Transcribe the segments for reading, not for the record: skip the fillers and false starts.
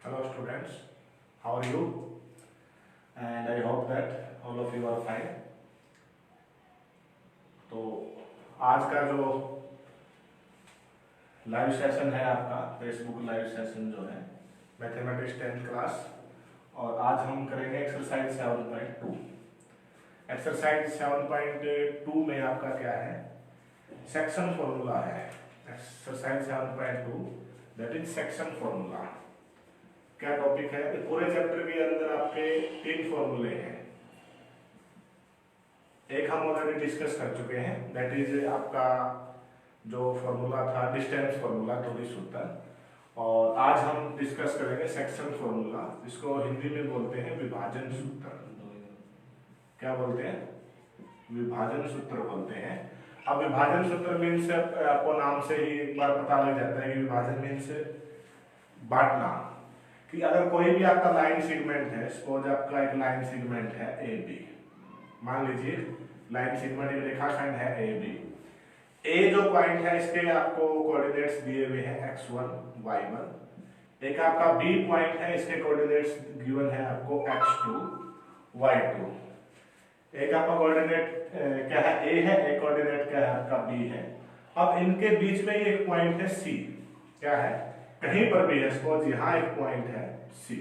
Hello students, how are you? And I hope that all of you are fine. तो आज का जो live session है आपका फेसबुक लाइव सेशन जो है मैथमेटिक्स 10th क्लास, और आज हम करेंगे एक्सरसाइज 7.2। एक्सरसाइज 7.2 में आपका क्या है, सेक्शन फॉर्मूला है। Exercise 7.2 that is section formula. क्या टॉपिक है, पूरे चैप्टर के अंदर आपके 3 फॉर्मूले हैं। एक हम ऑलरेडी डिस्कस कर चुके हैं, दैट इज आपका जो फॉर्मूला था डिस्टेंस फॉर्मूला, टोरी सूत्र। और आज हम डिस्कस करेंगे सेक्शन फॉर्मूला, जिसको हिंदी में बोलते हैं विभाजन सूत्र। क्या बोलते हैं, विभाजन सूत्र बोलते हैं। अब विभाजन सूत्र मीन्स आपको नाम से ही एक बार पता लग जाता है कि विभाजन मीन्स बांटना। कि अगर कोई भी आपका लाइन सेगमेंट है, सपोज आपका एक लाइन सेगमेंट है ए बी, मान लीजिए लाइन सेगमेंट एक रेखाखंड है ए बी। ए जो पॉइंट है इसके आपको कोऑर्डिनेट्स दिए हुए हैं x1 y1। एक आपका बी पॉइंट है, इसके कोऑर्डिनेट्स गिवन है आपको x2 y2। एक आपका कोऑर्डिनेट क्या है, ए है, एक कोऑर्डिनेट क्या है आपका बी है। अब इनके बीच में एक पॉइंट है सी, क्या है, कहीं पर भी है, सपोज यहाँ एक पॉइंट है सी,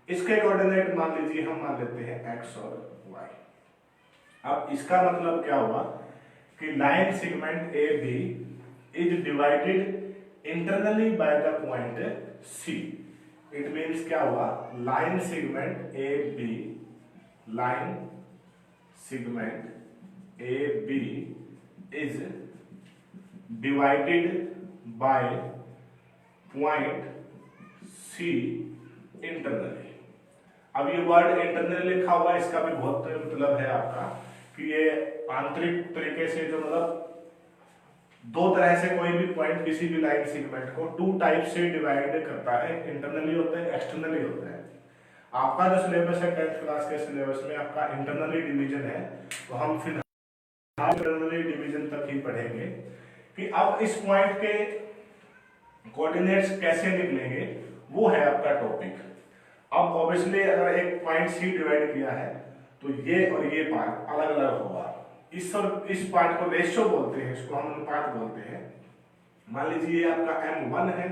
इसके कोऑर्डिनेट मान लीजिए हम मान लेते हैं x और y। अब इसका मतलब क्या हुआ कि line segment A B is divided internally by the point C. It means क्या हुआ, line segment A B, line segment A B is divided by point C internally. अब ये वर्ड इंटरनली लिखा हुआ है, इसका भी बहुत मतलब है आपका कि ये आंतरिक तरीके से जो मतलब दो तरह से कोई भी पॉइंट किसी भी लाइन सेगमेंट को 2 टाइप से डिवाइड करता है, इंटरनली होता है, एक्सटर्नली होता है। आपका जो सिलेबस है 10th क्लास के सिलेबस में आपका इंटरनली डिवीजन है, तो हम फिलहाल इंटरनली डिवीजन तक ही पढ़ेंगे कि अब इस पॉइंट के कोऑर्डिनेट्स कैसे निकलेंगे, वो है आपका टॉपिक। अब ऑब्वियसली अगर एक पॉइंट सी डिवाइड किया है तो ये और ये पार्ट अलग अलग होगा। इस और इस पार्ट को रेशियो बोलते हैं, इसको हम अनुपात बोलते हैं। मान लीजिए ये आपका m1 है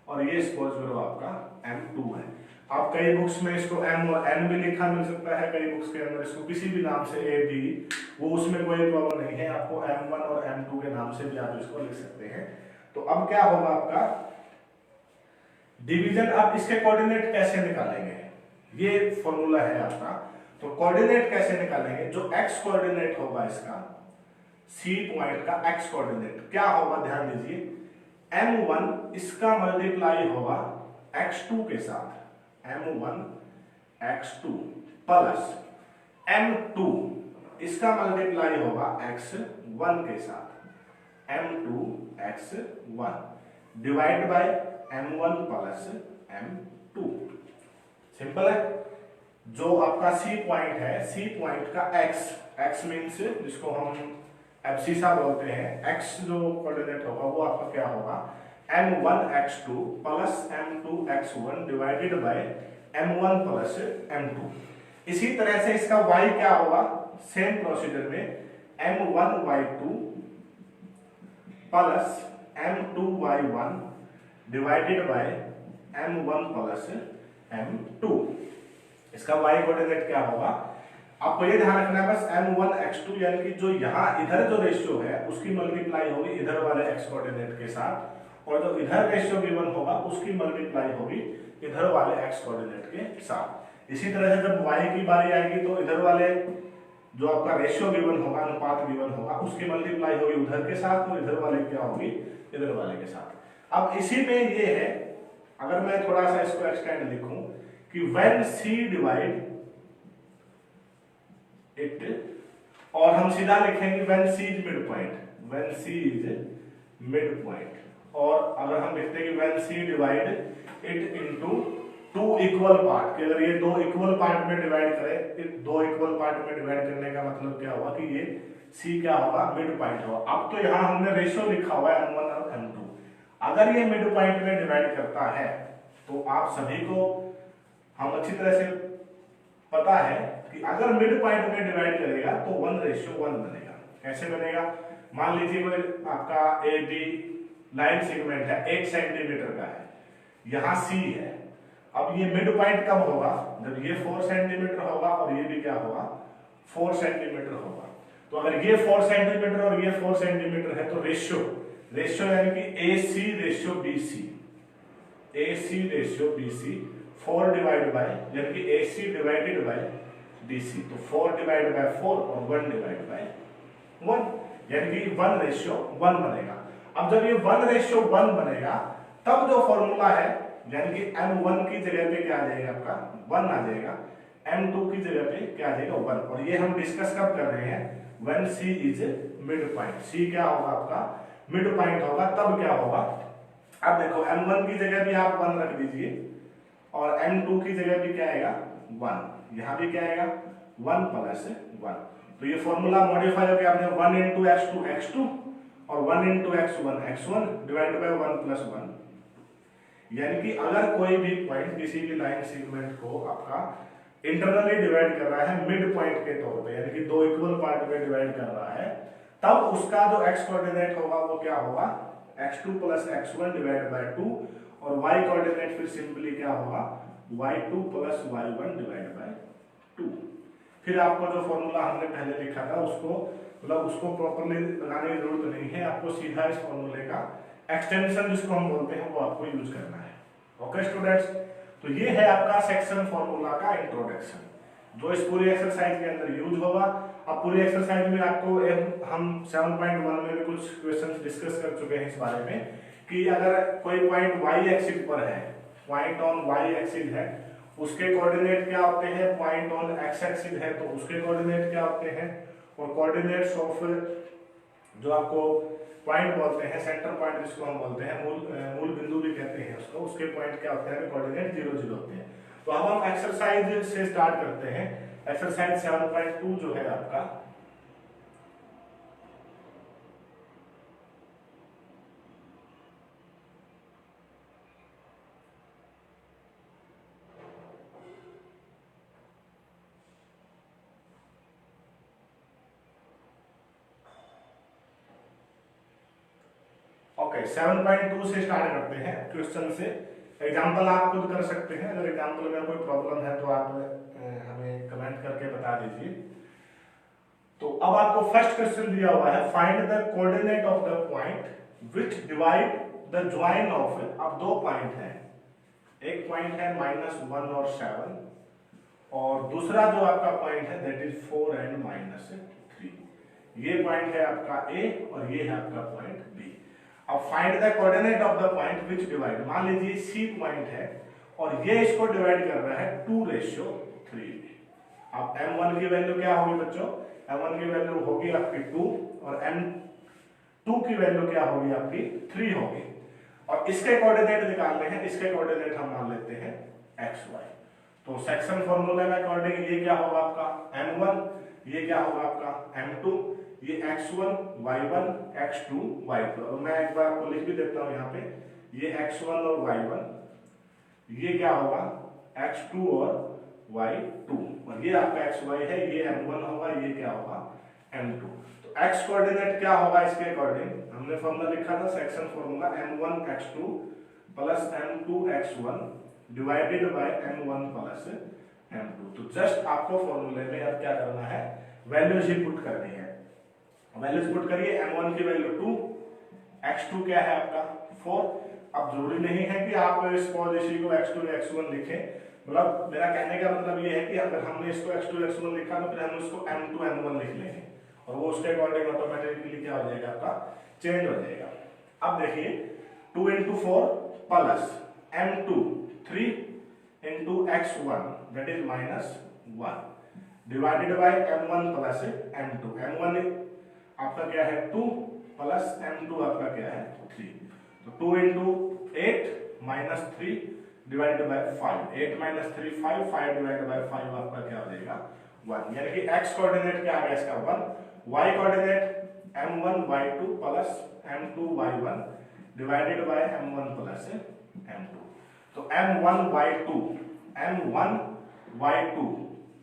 और ये सपोज करो आपका m2 है। आप कई बुक्स में इसको m और n भी लिखा मिल सकता है, कई बुक्स के अंदर इसको किसी भी नाम से a b, वो उसमें कोई प्रॉब्लम नहीं है। आपको m1 और m2 के नाम से भी आप इसको लिख सकते हैं। तो अब क्या होगा आपका डिवीजन। अब इसके कोऑर्डिनेट कैसे निकालेंगे, ये फॉर्मूला है आपका। तो कोऑर्डिनेट कैसे निकालेंगे, जो x कोऑर्डिनेट होगा इसका, C पॉइंट का x कोऑर्डिनेट क्या होगा, ध्यान दीजिए, m1 इसका मल्टीप्लाई होगा x2 के साथ, m1 x2 प्लस m2 इसका मल्टीप्लाई होगा x1 के साथ, m2 x1 divide by m1 plus m2। Simple है। जो आपका C पॉइंट है, C पॉइंट का x मीन्स जिसको हम एब्सिसा बोलते हैं, x जो कोऑर्डिनेट होगा वो आपका क्या होगा, m1 x2 plus m2 x1 divided by m1 plus m2। इसी तरह से इसका y क्या होगा, सेम प्रोसीजर में m1 y2 plus m2 y1 divided by m1 plus m2। इसका y कोऑर्डिनेट क्या होगा, आपको ये ध्यान रखना है बस, m1 x2 यानी कि जो यहाँ इधर जो रेशियो है उसकी मल्टीप्लाई होगी इधर वाले x कोऑर्डिनेट के साथ, और जो इधर रेशियो गिवन होगा उसकी मल्टीप्लाई होगी इधर वाले x कोऑर्डिनेट के साथ। इसी तरह से जब y की बारी आएगी तो इधर वाले जो आपका रेशियो गिवन होगा, अनुपात गिवन होगा, उसकी मल्टीप्लाई होगी उधर के साथ और इधर वाले क्या होगी, इधर वाले के साथ। अब इसी में ये है, अगर मैं थोड़ा सा इसको एक्सटेंड लिखूं कि व्हेन c डिवाइड इट, और हम सीधा लिखेंगे when c is mid point, when c is mid point, और अगर हम लिखते हैं कि when c divide it into two equal part, कि अगर ये दो इक्वल पार्ट में डिवाइड करें, दो इक्वल पार्ट में डिवाइड करने का मतलब क्या होगा कि ये c क्या होगा, मिड पॉइंट होगा। अब तो यहाँ हमने रेशियो लिखा हुआ है m1 और m2, अगर ये मिड पॉइंट में डिवाइड करता है तो आप सभी को हम अच्छी तरह से पता है कि अगर मिड पॉइंट में डिवाइड करेगा तो 1:1 बनेगा। कैसे बनेगा, मान लीजिए कोई आपका ए बी लाइन सेगमेंट है, 1 सेंटीमीटर का है, यहाँ c है। अब ये मिड पॉइंट कब होगा, जब ये 4 सेंटीमीटर होगा और ये भी क्या होगा, 4 सेंटीमीटर होगा। तो अगर ये 4 सेंटीमीटर और ये 4 सेंटीमीटर है तो रेशियो यानी कि AC ratio BC, AC ratio BC 4 divide by, यानी कि AC डिवाइडेड बाय DC, तो 4 डिवाइड बाय 4 और 1 डिवाइड बाय 1, यानी कि 1:1 बनेगा। अब जब ये 1:1 बनेगा तब जो फॉर्मूला है, यानी कि m1 की जगह पे क्या आ जाएगा, आपका 1 आ जाएगा, m2 की जगह पे क्या आ जाएगा, 1। और ये हम डिस्कस कब कर रहे हैं, when c is mid point, c क्या होगा आपका, मिड पॉइंट होगा, तब क्या होगा। अब देखो m1 की जगह भी आप 1 रख दीजिए और m2 की जगह भी क्या आएगा, 1, यहाँ भी क्या आएगा, 1 + 1। तो ये फॉर्मूला मॉडिफाई हो गया, आपने 1 × x2 x2 और 1 × x1 x1 डिवाइड बाय 1 + 1, यानी कि अगर कोई भी पॉइंट किसी भी लाइन सेगमेंट को आपका इंटरनली डिवाइड कर रहा है मिड पॉइंट के तौर पे, यानी कि दो इक्वल पार्ट में डिवाइड कर रहा है, तब उसका जो x कोऑर्डिनेट होगा वो क्या होगा, x2 + x1 डिवाइड बाय 2, और y कोऑर्डिनेट फिर सिंपली क्या होगा, y2 + y1 डिवाइड बाय 2। फिर आपको जो फॉर्मूला हमने पहले लिखा था उसको प्रॉपर्ली लगाने की जरूरत नहीं है, आपको सीधा इस फॉर्मूले का एक्सटेंशन जिसको हम बोलते हैं वो आपको यूज करना है। ओके स्टूडेंट्स, तो ये है आपका सेक्शन फॉर्मूला का इंट्रोडक्शन, जो इस पूरी एक्सरसाइज के अंदर यूज होगा। अब पूरी एक्सरसाइज में आपको हम 7.1 में भी कुछ क्वेश्चंस डिस्कस कर चुके हैं इस बारे में कि अगर कोई पॉइंट y एक्सिस पर है, पॉइंट ऑन y एक्सिस है, उसके कोऑर्डिनेट क्या होते हैं, पॉइंट ऑन x एक्सिस है तो उसके कोऑर्डिनेट क्या होते हैं, और कोऑर्डिनेट्स ऑफ जो आपको पॉइंट बोलते हैं, सेंटर पॉइंट जिसको हम बोलते हैं, मूल बिंदु भी कहते हैं उसको, उसके पॉइंट क्या होते हैं, कोऑर्डिनेट 0 0 होते हैं। तो अब हम एक्सरसाइज से स्टार्ट करते हैं। एक्सरसाइज 7.2 जो है आपका, ओके 7.2 से स्टार्ट करते हैं क्वेश्चन से। एग्जांपल आप खुद कर सकते हैं, अगर एग्जांपल में कोई प्रॉब्लम है तो आप हमें कमेंट करके बता दीजिए। तो अब आपको फर्स्ट क्वेश्चन दिया हुआ है, find the coordinate of the point which divide the join of, अब दो पॉइंट हैं, एक पॉइंट है -1 और 7, और दूसरा जो आपका पॉइंट है दैट इज 4 and -3। ये पॉइंट है आपका A और ये है आपका पॉइंट B। अब find the coordinate of the point which divide, मान लीजिए C पॉइंट है और ये इसको डिवाइड कर रहा है 2:3। अब m1 की वैल्यू क्या होगी बच्चों, m1 की वैल्यू होगी आपकी 2 और m2 की वैल्यू क्या होगी आपकी 3 होगी। और इसके कोऑर्डिनेट निकालने हैं, इसके कोऑर्डिनेट हम मान लेते हैं xy। तो सेक्शन फॉर्मूले में अकॉर्डिंग ये क्या होगा आपका m1, ये क्या होगा आपका m2, ये x1 y1 x2 y2। और मैं एक बार आपको लिख भी देता हूं यहाँ पे, ये x1 और y1, ये क्या होगा x2 और y2, और ये आपका xy है, ये m1 होगा, ये क्या होगा m2। तो x कोऑर्डिनेट क्या होगा इसके अकॉर्डिंग, हमने फॉर्मूला लिखा था section formula m1 x2 + m2 x1 divided by m1 + m2। तो जस्ट आपको फॉर्मूले में अब क्या करना है, वैल्यूज ही पुट करनी है। वैल्यूज पुट करिए, m1 की वैल्यू 2, x2 क्या है आपका 4, अब जरूरी नहीं है कि आप स्पॉज इसी को x2 x1 लिखें, मतलब मेरा कहने का मतलब ये है कि अगर हमने इसको x2 x1 लिखा तो फिर हम इसको m2 m1 लिख लेंगे और वो उसके अकॉर्डिंग ऑटोमेटिकली क्या हो जाएगा, आपका चेंज हो जाएगा। अब देखिए 2 into 4 plus m2 3 into x1 that is -1 divided by m1 plus m2। m1 आपका क्या है 2 प्लस m2 आपका क्या है 3, तो 2 into 8 minus 3 divided by 5, 8 minus 3 5, 5 divided by 5 आपका क्या हो जाएगा 1, यानी कि x कोऑर्डिनेट क्या आ गया इसका 1, y coordinate m1 y2 plus m2 y1 divided by m1 plus m2। तो m1 y2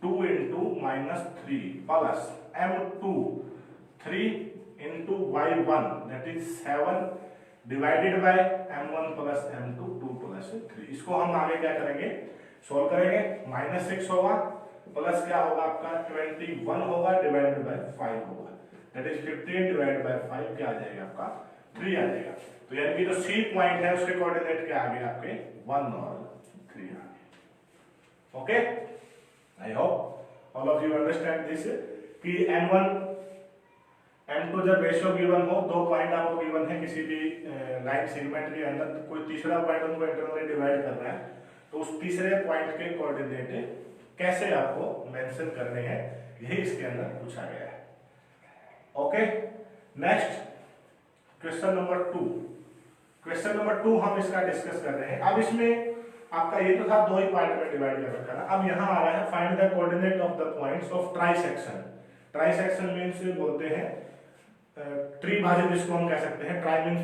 2 into -3 plus m2 3 into y1 that is 7 divided by m1 plus m2 2 plus 3। इसको हम आगे क्या करेंगे, सोल्व करेंगे। -6 होगा प्लस क्या होगा आपका 21 होगा डिवाइडेड बाय 5 होगा, दैट इज 15 डिवाइडेड बाय 5 क्या आ जाएगा आपका 3 आ जाएगा। तो यानी कि जो सी पॉइंट है उसके कोऑर्डिनेट क्या आ गए आपके 1 और 3 आ गए। Okay, I hope all of you understand this कि n1 m2 जब रेशियो गिवन हो, दो पॉइंट आपको गिवन है किसी भी लाइन सेगमेंट के अंदर, तो कोई तीसरा पॉइंट उनको इंटरनली डिवाइड करना है, तो उस तीसरे पॉइंट के कोऑर्डिनेट कैसे आपको मेंशन करने हैं, यही इसके अंदर पूछा गया है। Okay, next question number 2। Question number 2 हम इसका डिस्कस कर रहे हैं। अब इसमें आपका ये तो था दो ही पार्ट में डिवाइड कर रखा था। अब यहाँ आ रहा है find the coordinate of the points of trisection. Trisection means बोलते हैं त्रिभाजित, जिसको हम कह सकते हैं। ट्राई मींस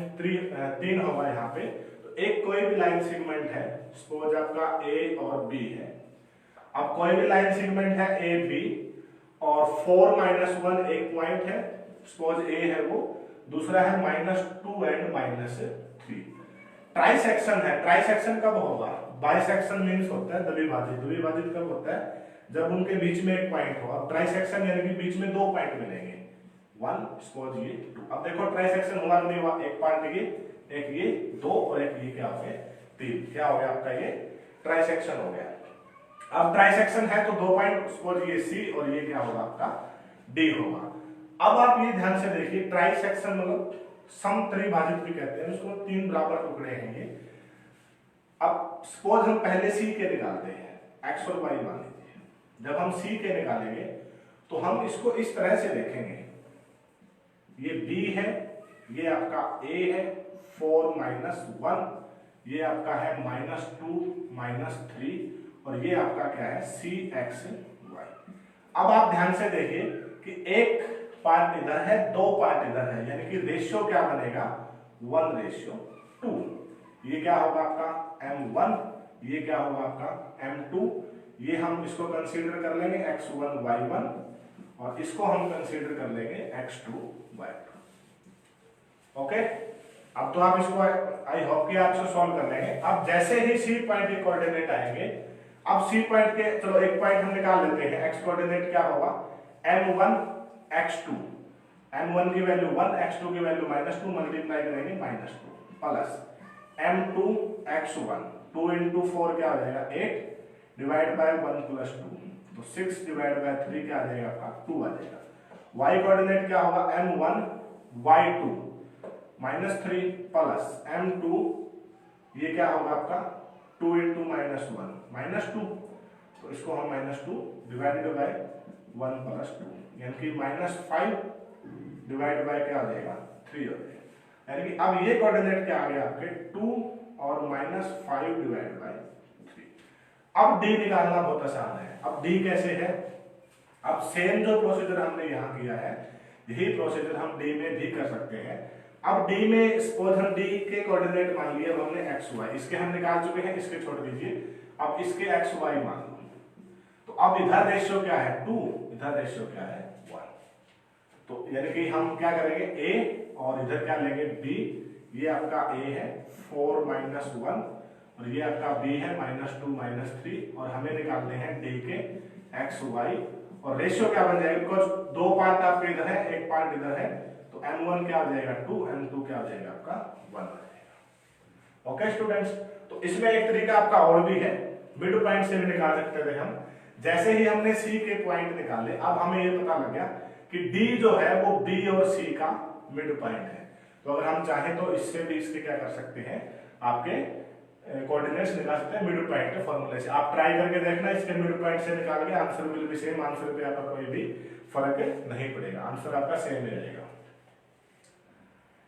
तीन होगा यहाँ पे। तो एक कोई भी लाइन सेगमेंट है, सपोज आपका ए और बी है। अब कोई भी लाइन सेगमेंट है ए बी और 4 - 1 एक पॉइंट है, सपोज ए है वो, दूसरा है -2 एंड -3। ट्राइसेक्शन है। ट्राइसेक्शन कब होगा? बाइसेक्शन मींस होता है द्विभाजित। द्विभाजित कब होता है? जब उनके बीच में एक पॉइंट हो। अब ट्राइसेक्शन यानी कि बीच में दो पॉइंट मिलेंगे, 1 सपोज ये 2। अब देखो ट्राइसेक्शन हुआ नहीं हुआ, एक पार्ट ये, एक ये 2 और एक ये क्या हो गया 3। क्या हो गया आपका ये ट्राइसेक्शन हो गया। अब ट्राइसेक्शन है तो दो पॉइंट, सपोज ये सी और ये क्या होगा आपका डी होगा। अब आप ये ध्यान से देखिए, ट्राइसेक्शन मतलब समत्रिभाजित भी कहते हैं उसको, तीन बराबर टुकड़े हैं ये। अब सपोज हम पहले सी के निकालते हैं, एक्स और वाई मान लीजिए। जब हम सी के निकालेंगे तो हम इसको इस तरह से देखेंगे, ये बी है, ये आपका ए है, 4 - 1, ये आपका है -2 -3 और ये आपका क्या है सी एक्स वाई। अब आप ध्यान से देखिए कि एक पार्ट इधर है, दो पार्ट इधर है, यानी कि रेशियो क्या बनेगा 1:2। ये क्या होगा आपका m1, ये क्या होगा आपका m2। ये हम इसको कंसीडर कर लेंगे x1 y1 और इसको हम कंसीडर कर लेंगे x2 y2। ओके, अब तो आप इसको आई होप कि आप इसको सॉल्व कर लेंगे। अब जैसे ही सी पॉइंट के कोऑर्डिनेट आएंगे, अब सी पॉइंट के चलो एक पॉइंट हम निकाल लेते हैं। एक्स कोऑर्डिनेट क्या होगा m1 x2, m1 की वैल्यू 1, x2 की वैल्यू -2, मल्टीप्लाई करेंगे -2 प्लस m2 x1, 2 into 4 क्या आ जाएगा 8 डिवाइड बाय 1 + 2, तो 6 डिवाइड बाय 3 क्या आ जाएगा आपका 2 आ जाएगा। y कोऑर्डिनेट क्या होगा m1 y2 -3 प्लस m2, ये क्या होगा आपका 2 into -1 -2, तो इसको हम -2 डिवाइडेड बाय 1 + 2, यानी कि -5 डिवाइड बाय क्या हो जाएगा 3 हो जाएगा। यानी कि अब ये कोऑर्डिनेट क्या आ गया आपके 2 और -5 डिवाइड बाय 3। अब d निकालना बहुत आसान है। अब d कैसे है? अब सेम जो प्रोसीजर हमने यहाँ किया है, यही प्रोसीजर हम d में भी कर सकते हैं। अब d में सपोज हम d के कोऑर्डिनेट मान लिए, अब हमने x y इसके हम निकाल चुके हैं, इसके छोड़ दीजिए। अब इसके x y मान लो, तो अब इधर रेशियो क्या है 2, इधर रेशियो क्या है 1। तो यानी कि हम क्या करेंगे a और इधर क्या लेंगे b। ये आपका a है 4 - 1 और ये आपका b है -2 -3 और हमें निकालने हैं d के x y और रेशियो क्या बन जाएगा, बिकॉज दो पार्ट आपके इधर है, एक पार्ट इधर है, तो m1 क्या हो जाएगा 2, m2 क्या हो जाएगा आपका 1 आ जाएगा। ओके स्टूडेंट्स, तो इसमें एक तरीका आपका और भी है, मिड पॉइंट से भी निकाल सकते थे हम। जैसे ही हमने सी के पॉइंट निकाले, अब हमें ये पता लग गया कि डी जो है वो बी और सी का मिड पॉइंट है। तो अगर हम चाहें तो इससे भी इसके क्या कर सकते हैं, आपके कोऑर्डिनेट्स निकाल सकते हैं मिड पॉइंट के फॉर्मूले से। आप ट्राई करके देखना, इसके मिड पॉइंट से निकाल के answer will be same, answer पे आपका कोई भी फर्क नहीं पड़ेगा, आंसर आपका सेम ही रहेगा।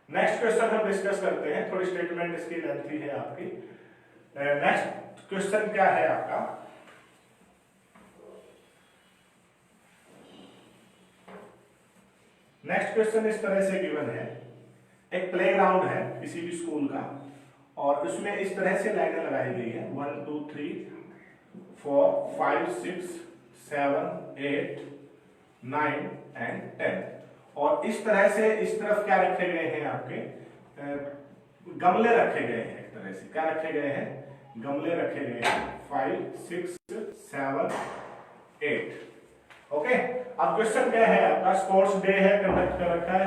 नेक्स्ट क्वेश्चन हम डिस्कस करते हैं, थोड़ी स्टेटमेंट इसकी लेंथी है आपकी। नेक्स्ट क्वेश्चन क्या है आपका, नेक्स्ट क्वेश्चन इस तरह से गिवन है, एक प्लेग्राउंड है किसी भी स्कूल का, और उसमें इस तरह से लाइनें लगाई गई है 1 2 3 4 5 6 7 8 9 एंड 10, और इस तरह से इस तरफ क्या रखे गए हैं, आपके गमले रखे गए हैं। एक तरह से क्या रखे गए हैं, गमले रखे गए हैं 5 6 7 8। ओके, अब क्वेश्चन क्या है आपका, स्पोर्ट्स डे है, कंडक्ट कर रखा है